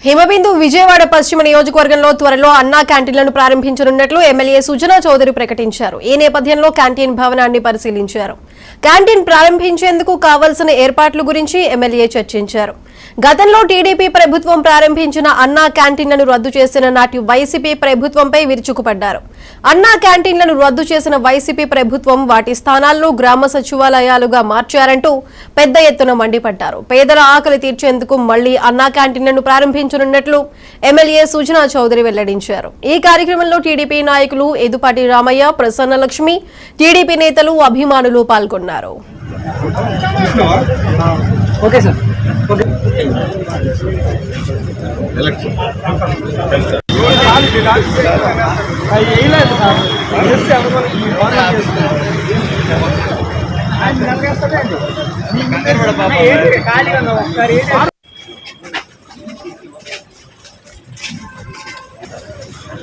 హిమబిందు విజయవాడ పశ్చిమ నియోజకవర్గంలో త్వరలో అన్నా క్యాంటీన్లను ప్రారంభించనున్నట్లు ఎమ్మెల్యే సుజనా చౌదరి ప్రకటించారు. ఈ నేపథ్యంలో క్యాంటీన్ భవనాన్ని పరిశీలించారు. క్యాంటీన్ ప్రారంభించేందుకు కావాల్సిన ఏర్పాట్ల గురించి ఎమ్మెల్యే చర్చించారు. గతంలో టీడీపీ ప్రభుత్వం ప్రారంభించిన అన్నా క్యాంటీన్లను రద్దు చేసిన నాటి వైసీపీ ప్రభుత్వంపై విరుచుకుపడ్డారు. అన్నా క్యాంటీన్లను రద్దు చేసిన వైసీపీ ప్రభుత్వం వాటి స్థానాల్లో గ్రామ సచివాలయాలుగా మార్చారంటూ పెద్ద ఎత్తున మండిపడ్డారు. పేదల ఆకలి తీర్చేందుకు మళ్లీ అన్నా క్యాంటీన్లను ప్రారంభించనున్నట్లు ఎమ్మెల్యే సుజనా చౌదరి వెల్లడించారు. ఈ కార్యక్రమంలో టీడీపీ నాయకులు ఎదుపాటి రామయ్య, ప్రసన్నలక్ష్మి, టీడీపీ నేతలు, అభిమానులు పాల్గొన్నారు.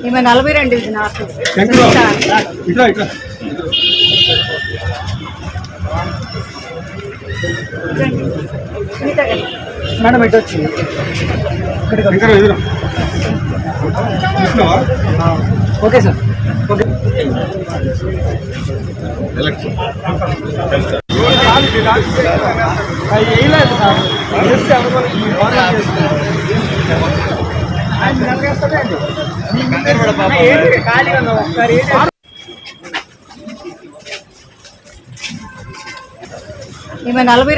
ఈమె 42 మేడం ఎటు వచ్చింది ఓకే సార్ ఓకే ఈమె 42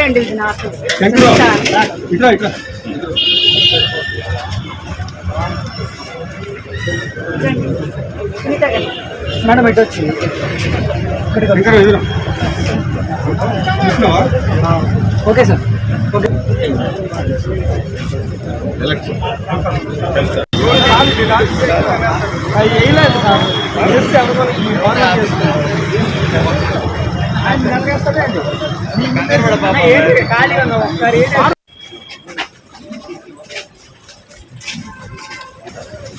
మేడం ఎటు వచ్చింది ఓకే సార్ ఓకే ఖాళీ